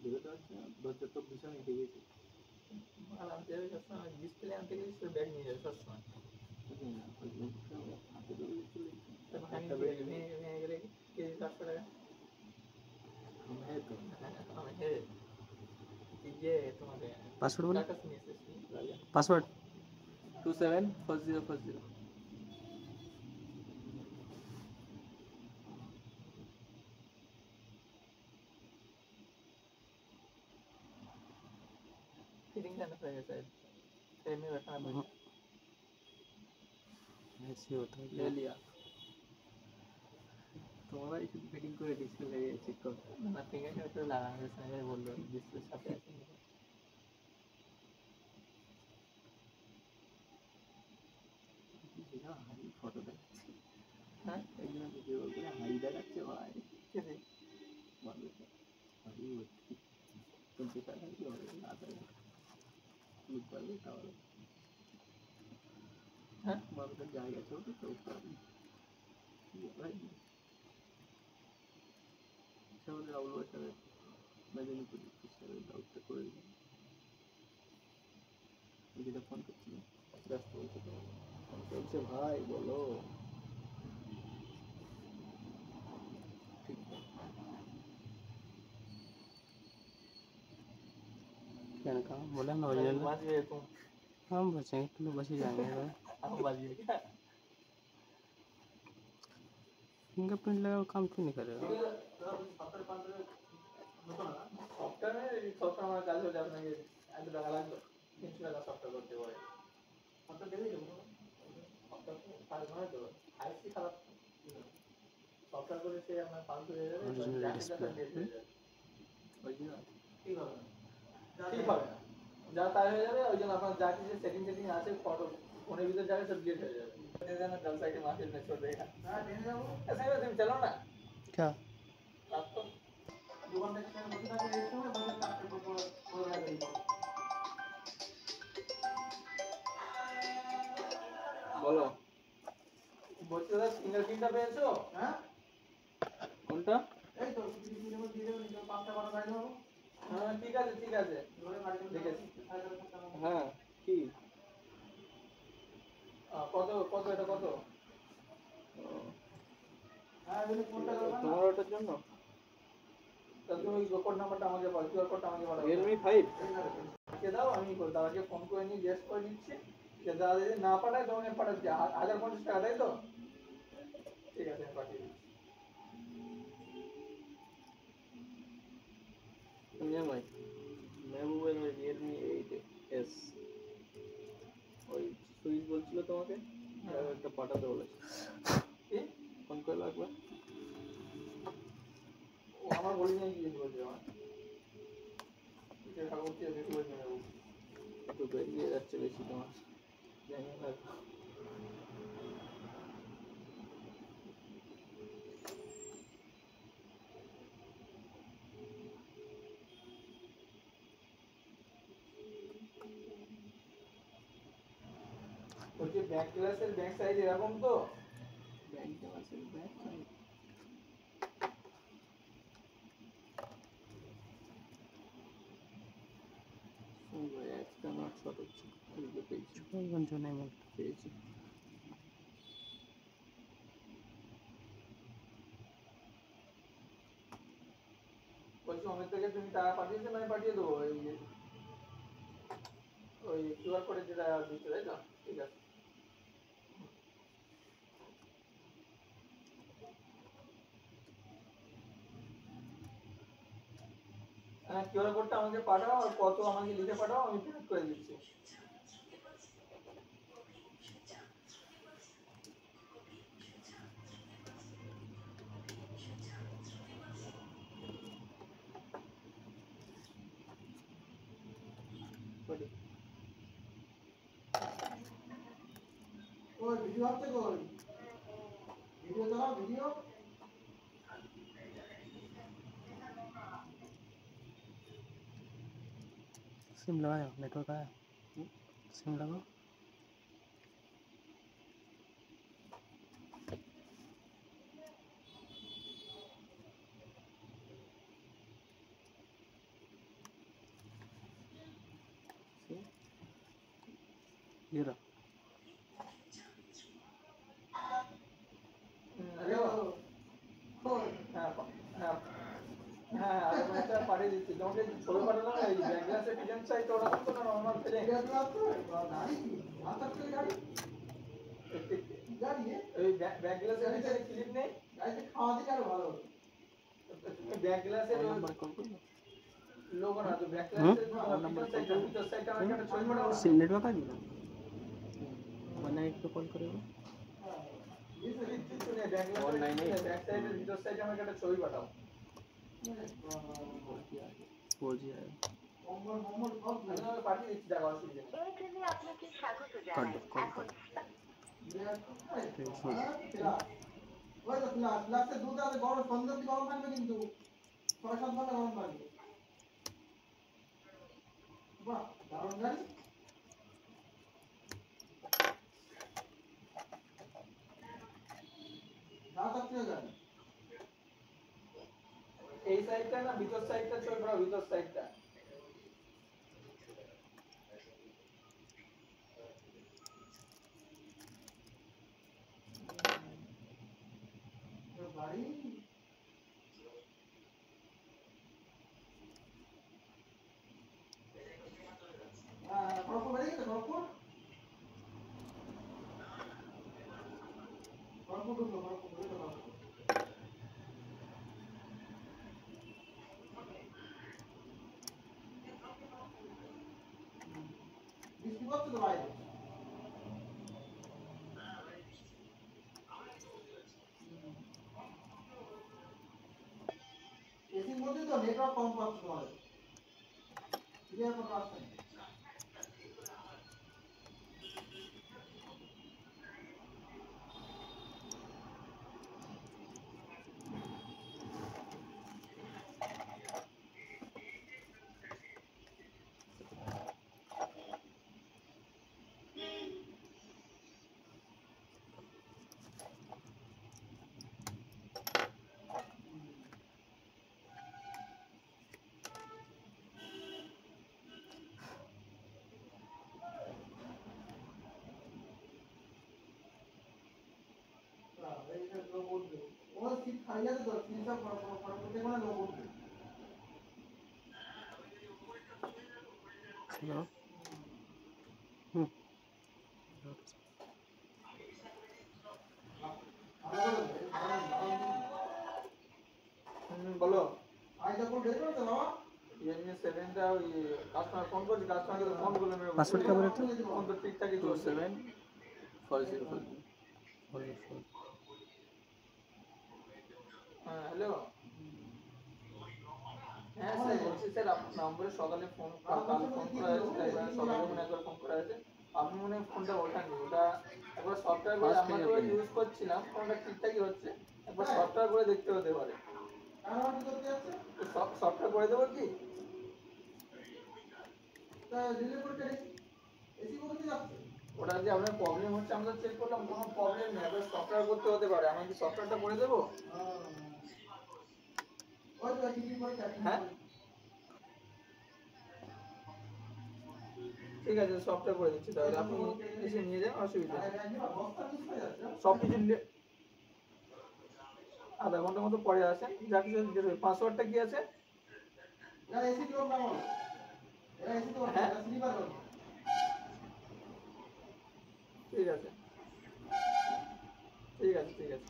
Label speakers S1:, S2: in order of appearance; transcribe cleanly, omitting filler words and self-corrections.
S1: বেরোতে পারছি না, দরজা তো ভীষণ এঁটে গেছে। আর আনতে যাবে সবসময়, ডিসপ্লে আনতে গেলে সে ব্যাগ নিয়ে যাবে সবসময়। হাতে ধরে ভেঙে গেলে কেজি 400 টাকা। পাসওয়ার্ড বলো, পাসওয়ার্ড 274040। ফিটিং কেন হয়ে গেছে এমনি ব্যাপার না, ऐसे होता है। ले लिया तुम्हारा इसे फिटिंग করে ডিসপ্লে চেক কর না, ফিঙ্গারটা তো লাগানোর সময় বললো ডিসপ্লে সাথে আছে। হাই ফটো দেখাচ্ছে, হ্যাঁ একজন ভিডিও করে হাই দেখাচ্ছে ভাই, কেটে মানুষ হাই হচ্ছে কিন্তু টাকা কি হবে না দেয় লুক পারবে তাহলে। হ্যাঁ মানুষের জায়গা ছোট তো ভাই সেখানে রাহুল বাচ্চাদের মেদিনীপুর ডাউটটা করে দিলাম। যেটা ফোন করছিল ব্যস্ত বলছে, তো ফোন করছে ভাই বলো ठीक है। क्या कहा बोला ना ओरिजिनल बच गए तुम, हम बचेंगे तुम बच ही जाएंगे हम बच गए क्या? फिंगरप्रिंट लगा काम क्यों नहीं करेगा? সফটওয়্যার আমার কাজ হলে আপনাকে 1 টাকা লাগবে, 300 টাকা সফটওয়্যার করতে পারে। সফটওয়্যার দেবে দেবো সফটওয়্যার কাজ নয় তো, আইসি খারাপ সফটওয়্যার করে সে আপনার 500 হয়ে যাবে, ঠিক হবে না, ঠিক হবে না, যা তাই হয়ে যাবে। ওই জন্য আপনার যা কিছু সেটিং সেটিং আছে ফটো ফোনের ভিতরে যাবে সব ডিলিট হয়ে যাবে। जल साइड मार्केट में छोड़ देगा ऐसा ही तुम चलो ना क्या आपको दुकान में बसना के रेट में बस काटते को रहा বলো বলছো দাদা ফিঙ্গারপ্রিন্টটা পেয়েছো? হ্যাঁ কোনটা? এই তো ফিঙ্গারপ্রিন্টের মধ্যে দিয়ে দেবেন, 5টা বারো গাড়ি হবে। হ্যাঁ ঠিক আছে ঠিক আছে দেখেছি। হ্যাঁ কি কত কত এটা কত? হ্যাঁ তুমি কোনটা করবে তোমার ওটার জন্য? তাহলে তুমি কোড নাম্বারটা আমাকে বল, কিউআর কোডটা আমাকে বলো। Realme 5 কে দাও, আমি দাদাকে ফোন করে নিয়ে জিজ্ঞেস করে নিচ্ছি, যে দাদা যদি না পাঠায় তোমাকে পাঠাচ্ছি 1050 টাকা, তাই তো? ঠিক আছে আমি পাঠিয়ে দিচ্ছি। EMI মেহবুবের ওই Realme 8s ওই সুইচ বলছিল তোমাকে, একটা পাঠাতে বলেছে। কি ফোন করে লাগবে? ও আমার বলি নাই কি বলছে আমার, এটা বলছে বেশি বলছে না, একটু বেরিয়ে যাচ্ছে বেশি তোমার জানি না। বলছে ব্যাক গ্লাসের ব্যাক সাইড এরকম তো, ব্যাক গ্লাসের ব্যাক সাইড একটা নট শর্ট হচ্ছে, পেয়েছি পেয়েছি। বলছি অমিত থেকে তুমি টাকা পাঠিয়েছো না? আমি পাঠিয়ে দেবো ওই কিউআর কোডে যেটা দিচ্ছে, তাই তো? ঠিক আছে হ্যাঁ কিউআর কোডটা আমাকে পাঠাও, আর কত আমাকে লিখে পাঠাও, আমি পেমেন্ট করে দিচ্ছি। ওই ভিডিও হচ্ছে কই? ভিডিও চালাও ভিডিও। सिम लगाया नेटवर्क आया सिम लगाओ।
S2: ये रहा
S1: हेलो হ্যাঁ হ্যাঁ হ্যাঁ আরে আমি একটা পাঠিয়ে দিচ্ছি তোমাকে ছবি পাঠালাম এই ব্যাক গ্লাসের ডিজাইন চাইতে ওরকম তো না নর্মাল ফিলিং ওই ব্যাক গ্লাসের নিচে ক্লিপ নেই গাড়িতে খাওয়া দিলে আরো ভালো হতো তুমি ব্যাক গ্লাসের
S2: नंबर कॉल कर
S1: লোগো না তো ব্যাক গ্লাসের নম্বর সাইডটা ভিতর সাইডটা আমাকে একটা ছবি পাঠাও
S2: सिम नेटवर्क आ गया 198 पे कॉल करेगा
S1: ব্যাক সাইডের ভিতর সাইডে আমাকে একটা ছবি পাঠাও
S2: 4G आया
S1: আমি পাঠিয়ে দিচ্ছি দেখো অসুবিধা নেই
S3: এয়ারটেলে আপনাকে স্বাগত
S2: কাট
S3: জানাই
S2: দো কল
S3: এখন
S1: ওই তো গ্লাসে দুধ আছে গরম সন্ধ্যা অবধি গরম থাকবে কিন্তু 6-7 ঘন্টা গরম থাকবে বাহ দারুণ গাড়ি এই সাইডটা না ভিতর সাইডটা ছবি পাঠাও ভিতর সাইডটা বাড়ি খড়গপুর বেরিয়ে গেছে খড়গপুর ঢুকলো খড়গপুর বৃষ্টি পড়ছে তো বাইরে এসির মধ্যে তো নেটওয়ার্ক কম পাচ্ছে তোমাদের ক্লিয়ার কোনো আসছে না वो सीट खाली है तो सीट सब प्रॉपर्टी को ना लोगों को
S2: हेलो
S1: बोलो आज तक कोई देखो तो बाबा ये 7 টা ওই কাস্টমার ফোন করছে কাস্টমারকে তো ফোন করলে মেরে
S2: पासवर्ड क्या बोले थे
S1: ফোন তো ঠিকঠাকই চলছে
S2: 2740
S1: হ্যাঁ হ্যালো হ্যাঁ স্যার বলছি স্যার আপনার নম্বরে সকালে ফোন কাল ফোন করা হয়েছে এবার সকালে মনে একবার ফোন করা হয়েছে আপনি মনে হয় ফোনটা ওঠাননি ওটা একবার সফটওয়্যার করে আমরা তো ইউজ করছিলাম ফোনটা ঠিকঠাকই হচ্ছে একবার সফটওয়্যার করে দেখতে হতে পারে সফটওয়্যার করে দেবো কি ওটা যে আপনার প্রবলেম হচ্ছে আমরা চেক করলাম কোনো প্রবলেম নেই এবার সফটওয়্যার করতে হতে পারে আমি কি সফটওয়্যারটা করে দেবো হ্যাঁ ঠিক আছে সফটওয়্যার করে দিচ্ছি তাহলে আপনি এসে নিয়ে যান অসুবিধা নেই সব কিছু আধা ঘন্টার মতো পরে আসেন যা কিছু পাসওয়ার্ডটা কি আছে হ্যাঁ ঠিক আছে ঠিক আছে ঠিক আছে